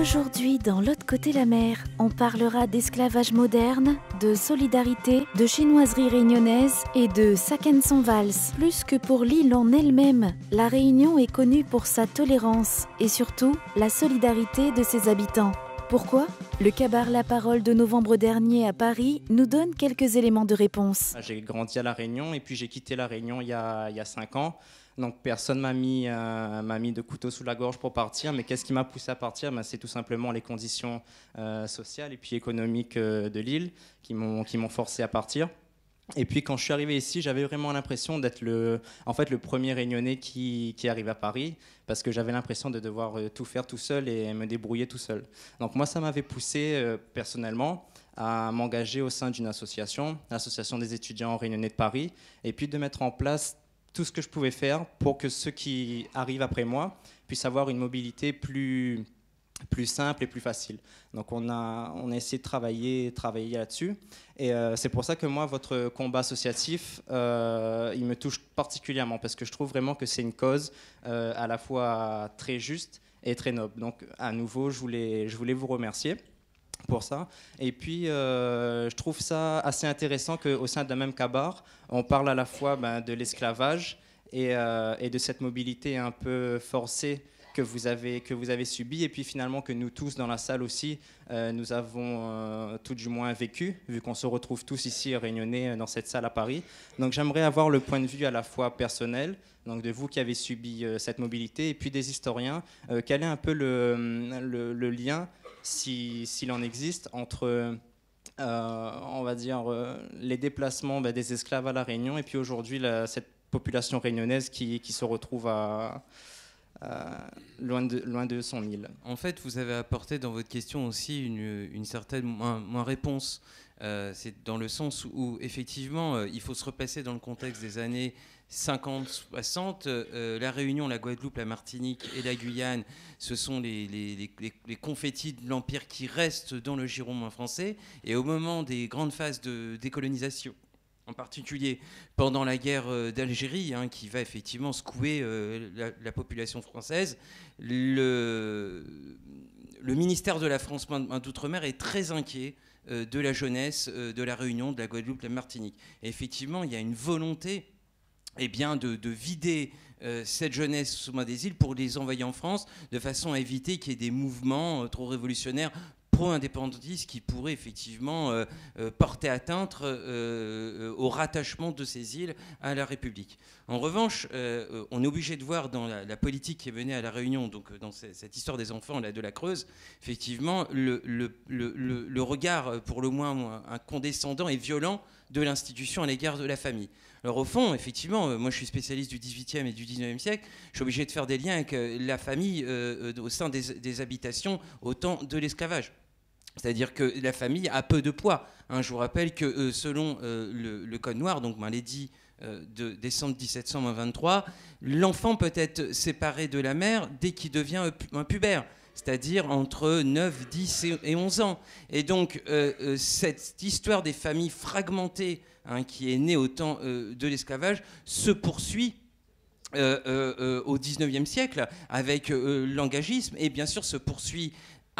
Aujourd'hui, dans l'autre côté la mer, on parlera d'esclavage moderne, de solidarité, de chinoiserie réunionnaise et de Saken-son-Vals. Plus que pour l'île en elle-même, la Réunion est connue pour sa tolérance et surtout la solidarité de ses habitants. Pourquoi ? Le Kabar La Parole de novembre dernier à Paris nous donne quelques éléments de réponse. J'ai grandi à La Réunion et puis j'ai quitté La Réunion il y a 5 ans. Donc personne m'a mis de couteau sous la gorge pour partir. Mais qu'est-ce qui m'a poussé à partir ? C'est tout simplement les conditions sociales et puis économiques de l'île qui m'ont forcé à partir. Et puis quand je suis arrivé ici, j'avais vraiment l'impression d'être le premier Réunionnais qui arrive à Paris, parce que j'avais l'impression de devoir tout faire tout seul et me débrouiller tout seul. Donc moi, ça m'avait poussé personnellement à m'engager au sein d'une association, l'association des étudiants réunionnais de Paris, et puis de mettre en place tout ce que je pouvais faire pour que ceux qui arrivent après moi puissent avoir une mobilité plus simple et plus facile. Donc on a essayé de travailler là-dessus. Et c'est pour ça que moi, votre combat associatif, il me touche particulièrement, parce que je trouve vraiment que c'est une cause à la fois très juste et très noble. Donc à nouveau, je voulais vous remercier pour ça. Et puis, je trouve ça assez intéressant qu'au sein d'un même kabar, on parle à la fois de l'esclavage et de cette mobilité un peu forcée que vous avez subi, et puis finalement que nous tous dans la salle aussi, nous avons tout du moins vécu, vu qu'on se retrouve tous ici réunionnais dans cette salle à Paris. Donc j'aimerais avoir le point de vue à la fois personnel, donc de vous qui avez subi cette mobilité, et puis des historiens, quel est un peu le lien, s'il en existe, entre on va dire les déplacements des esclaves à La Réunion, et puis aujourd'hui cette population réunionnaise qui se retrouve loin de son île. En fait, vous avez apporté dans votre question aussi une certaine moins réponse. C'est dans le sens où, effectivement, il faut se repasser dans le contexte des années 50-60. La Réunion, la Guadeloupe, la Martinique et la Guyane, ce sont les confettis de l'Empire qui restent dans le giron français. Et au moment des grandes phases de décolonisation, en particulier pendant la guerre d'Algérie, qui va effectivement secouer la population française, le ministère de la France d'Outre-mer est très inquiet de la jeunesse de la Réunion, de la Guadeloupe, de la Martinique. Et effectivement, il y a une volonté de vider cette jeunesse sous main des îles pour les envoyer en France, de façon à éviter qu'il y ait des mouvements trop révolutionnaires pro-indépendantistes qui pourraient effectivement porter atteinte au rattachement de ces îles à la République. En revanche, on est obligé de voir dans la politique qui est menée à La Réunion, donc dans cette histoire des enfants là, de la Creuse, effectivement, le regard pour le moins condescendant et violent de l'institution à l'égard de la famille. Alors au fond, effectivement, moi je suis spécialiste du XVIIIe et du XIXe siècle, je suis obligé de faire des liens avec la famille au sein des habitations au temps de l'esclavage. C'est-à-dire que la famille a peu de poids. Je vous rappelle que selon le Code noir, donc l'édit de décembre 1723, l'enfant peut être séparé de la mère dès qu'il devient un pubère, c'est-à-dire entre 9, 10 et 11 ans. Et donc cette histoire des familles fragmentées qui est née au temps de l'esclavage se poursuit au XIXe siècle avec l'engagisme, et bien sûr se poursuit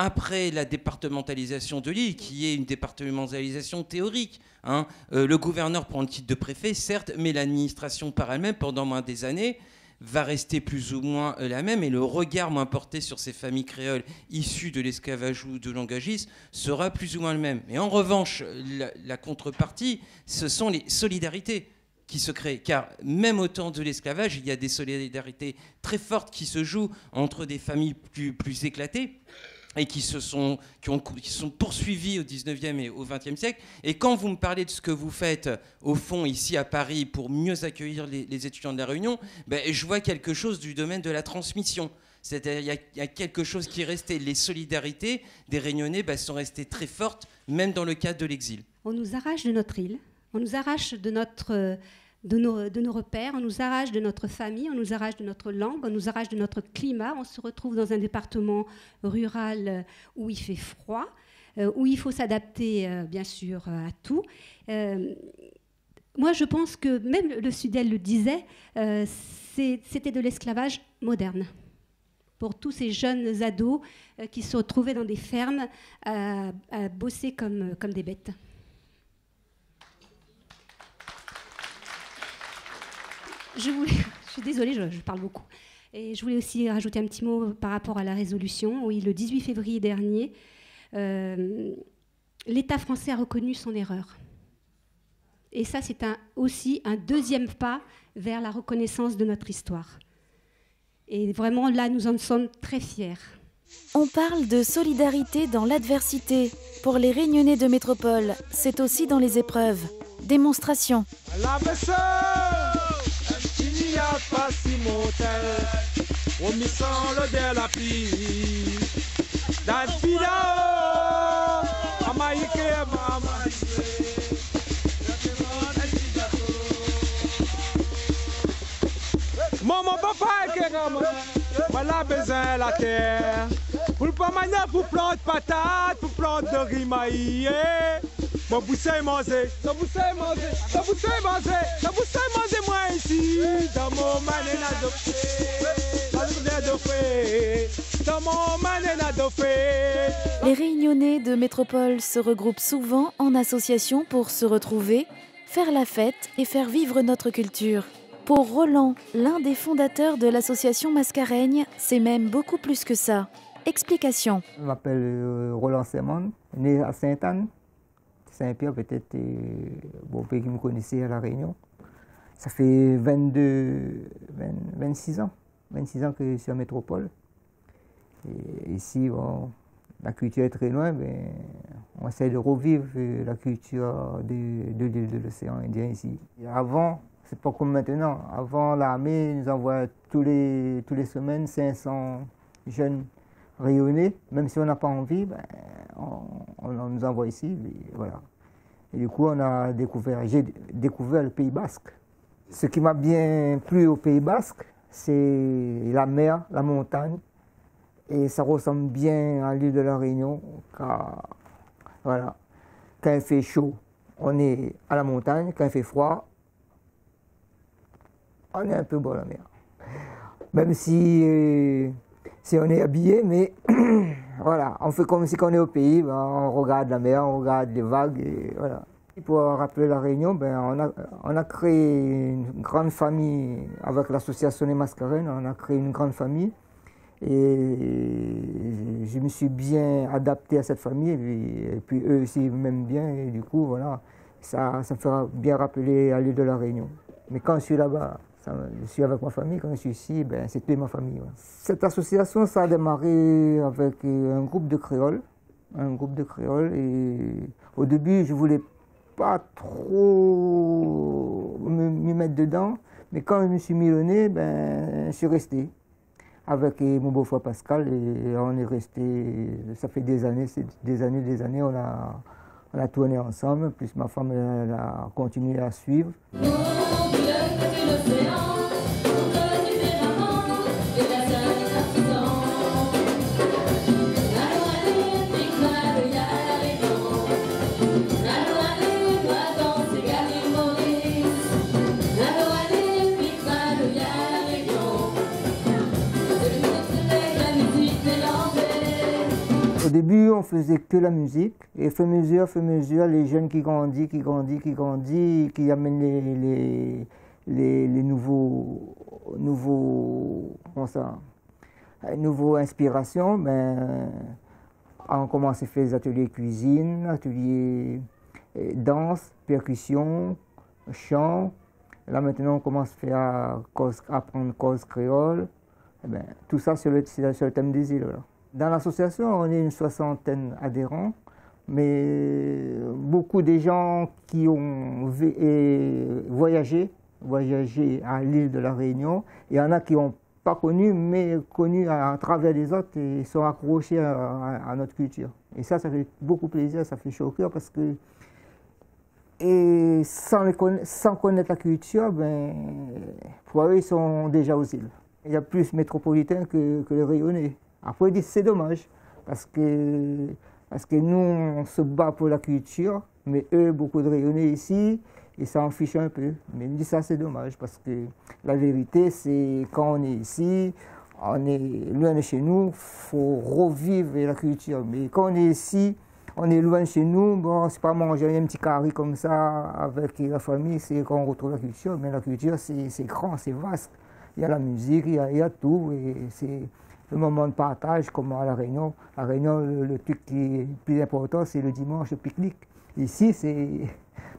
après la départementalisation de l'île, qui est une départementalisation théorique. Le gouverneur prend le titre de préfet, certes, mais l'administration par elle-même, pendant des années, va rester plus ou moins la même, et le regard porté sur ces familles créoles issues de l'esclavage ou de l'engagisme sera plus ou moins le même. Et en revanche, la contrepartie, ce sont les solidarités qui se créent. Car même au temps de l'esclavage, il y a des solidarités très fortes qui se jouent entre des familles plus éclatées, et qui sont poursuivis au 19e et au 20e siècle. Et quand vous me parlez de ce que vous faites, au fond, ici à Paris, pour mieux accueillir les étudiants de La Réunion, je vois quelque chose du domaine de la transmission. C'est-à-dire il y a quelque chose qui est resté. Les solidarités des Réunionnais sont restées très fortes, même dans le cadre de l'exil. On nous arrache de notre île, on nous arrache de nos repères, on nous arrache de notre famille, on nous arrache de notre langue, on nous arrache de notre climat. On se retrouve dans un département rural où il fait froid, où il faut s'adapter bien sûr à tout. Moi je pense que même le Sudel le disait, c'était de l'esclavage moderne. pour tous ces jeunes ados qui se retrouvaient dans des fermes à bosser comme des bêtes. Je suis désolée, je parle beaucoup. Et je voulais aussi rajouter un petit mot par rapport à la résolution. Oui, le 18 février dernier, l'État français a reconnu son erreur. Et ça, c'est aussi un deuxième pas vers la reconnaissance de notre histoire. Et vraiment, là, nous en sommes très fiers. On parle de solidarité dans l'adversité. Pour les Réunionnais de métropole, c'est aussi dans les épreuves. Démonstration. Maman, papa, voilà besoin la terre. Pour pas manier, pour planter patates, pour planter de rimaïe. Mon boussin manger, ça vous sait manger, ça vous sait manger, ça vous sait manger moi ici. Dans mon manena de fée, dans mon manena de fée. Les Réunionnais de métropole se regroupent souvent en association pour se retrouver, faire la fête et faire vivre notre culture. Pour Roland, l'un des fondateurs de l'association Mascareigne, c'est même beaucoup plus que ça. Explication. Je m'appelle Roland Sermon, né à Sainte-Anne. Saint-Pierre, peut-être, bon, qui me connaissait à La Réunion. Ça fait 26 ans que je suis en métropole. Et ici, bon, la culture est très loin, mais on essaie de revivre la culture de l'île de l'océan Indien ici. Et avant, c'est pas comme maintenant. Avant, l'armée nous envoie tous les semaines 500 jeunes rayonnés. Même si on n'a pas envie, ben, on nous envoie ici. Et voilà. Et du coup, j'ai découvert le Pays Basque. Ce qui m'a bien plu au Pays Basque, c'est la mer, la montagne. Et ça ressemble bien à l'île de la Réunion. Voilà. Quand il fait chaud, on est à la montagne. Quand il fait froid, on est un peu bas à la mer. Même si on est habillé, mais voilà, on fait comme si on est au pays, ben, on regarde la mer, on regarde les vagues, et voilà. Pour rappeler la Réunion, ben, on a créé une grande famille avec l'association des Mascareignes, on a créé une grande famille, et je me suis bien adapté à cette famille, et puis eux aussi m'aiment bien, et du coup, voilà, ça me fera bien rappeler à l'île de la Réunion. Mais quand je suis là-bas, je suis avec ma famille, quand je suis ici, ben, c'est toute ma famille. Ouais. Cette association, ça a démarré avec un groupe de créoles. Et au début, je ne voulais pas trop m'y mettre dedans, mais quand je me suis mis le nez, ben, je suis resté avec mon beau-frère Pascal, et on est resté, ça fait des années, on a tourné ensemble, plus ma femme elle a continué à suivre. Au début, on faisait que la musique, et au fur et à mesure, les jeunes qui grandissent, qui amènent les nouveaux inspirations, ben, on commence à faire des ateliers cuisine, ateliers danse, percussion, chant. Là maintenant, on commence à apprendre cause créole. Et ben, tout ça sur le thème des îles. Là. Dans l'association, on est une 60aine adhérents, mais beaucoup de gens qui ont voyagé à l'île de la Réunion. Il y en a qui n'ont pas connu, mais connu à travers les autres et sont accrochés à notre culture. Et ça fait beaucoup plaisir, ça fait chaud au cœur parce que sans connaître la culture, ben, pour eux, ils sont déjà aux îles. Il y a plus métropolitains que les Réunionnais. Après, ils disent c'est dommage, parce que nous, on se bat pour la culture, mais eux, beaucoup de Réunionnais ici, ils s'en fichent un peu. Mais ils me disent ça, c'est dommage, parce que la vérité, c'est quand on est ici, on est loin de chez nous, il faut revivre la culture. Mais quand on est ici, on est loin de chez nous, bon, c'est pas manger un petit carré comme ça avec la famille, c'est quand on retrouve la culture. Mais la culture, c'est grand, c'est vaste. Il y a la musique, il y a tout. Et c'est le moment de partage, comme à La Réunion. À La Réunion, le truc qui est le plus important, c'est le dimanche, le pique-nique. Ici, c'est...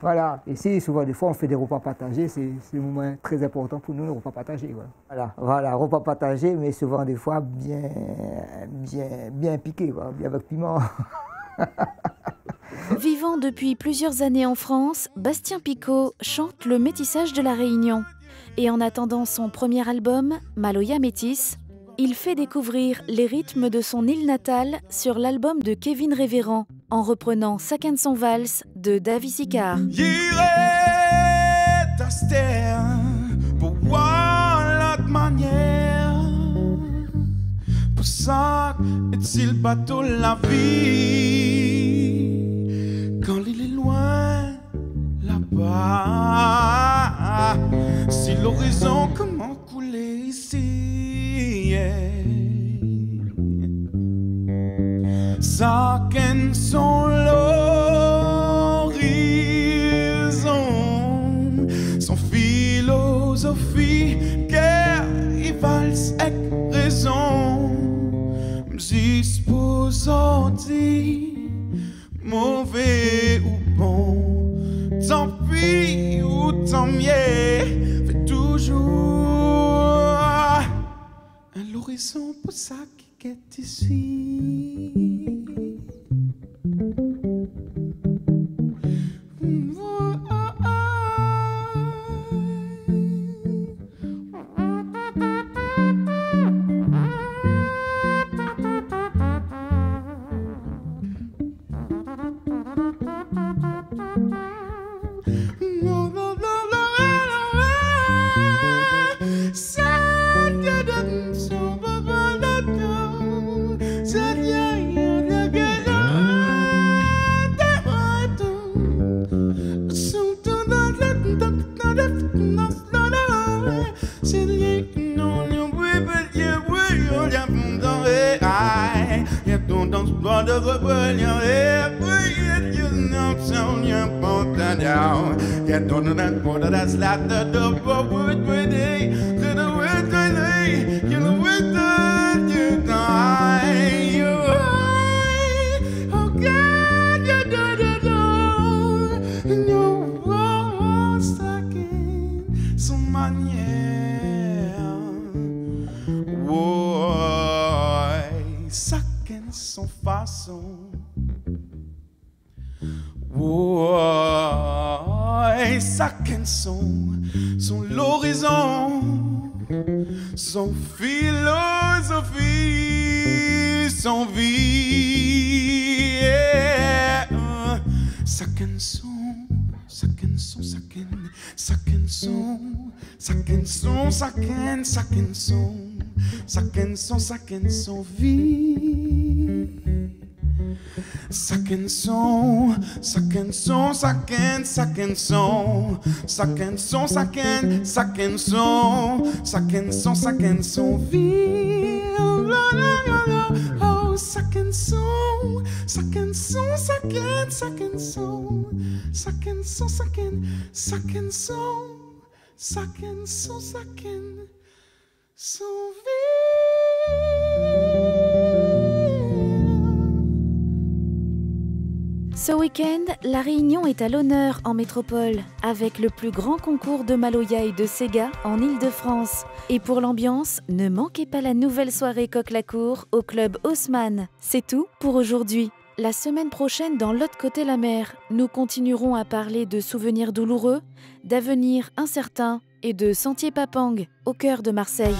Voilà, ici, souvent, des fois, on fait des repas partagés. C'est un moment très important pour nous, le repas partagé. Voilà, repas partagé, mais souvent, des fois, bien piqué, quoi, bien avec piment. Vivant depuis plusieurs années en France, Bastien Picot chante le métissage de La Réunion. Et en attendant son premier album, Maloya Métis, il fait découvrir les rythmes de son île natale sur l'album de Kevin Révérend, en reprenant Saken son Vals de David Sicard. J'irai tester pour voir l'autre manière. Pour ça, est-il bateau la vie quand il est loin là-bas? Si l'horizon comment couler ici, Saken son l'horizon, son philosophie, guerre et valse avec raison. Dispose ordi, mauvais ou bon, tant pis ou tant mieux, fait toujours un l'horizon pour ça qui est ici. That's like the double wood with it, to the wood with it, you know, with the you die. Oh God, you do, and you're stuck in some manière. Ouais, Saken son façon. Ouais, Saken son l'horizon, son philosophie, son vie. Yeah. Saken son, Saken son, Saken son, Saken son, Saken son, Saken son, Saken son vie. Saken son, Saken son, Saken son, Saken son, Saken son, Saken son, Saken son vie. Oh, Saken son, Saken son, Saken son, Saken son, Saken son, Saken son, Saken son vie. Ce week-end, La Réunion est à l'honneur en métropole, avec le plus grand concours de Maloya et de Sega en Île-de-France. Et pour l'ambiance, ne manquez pas la nouvelle soirée Coq-la-Cour au club Haussmann. C'est tout pour aujourd'hui. La semaine prochaine, dans l'autre côté la mer, nous continuerons à parler de souvenirs douloureux, d'avenir incertain et de Sentier Papang, au cœur de Marseille.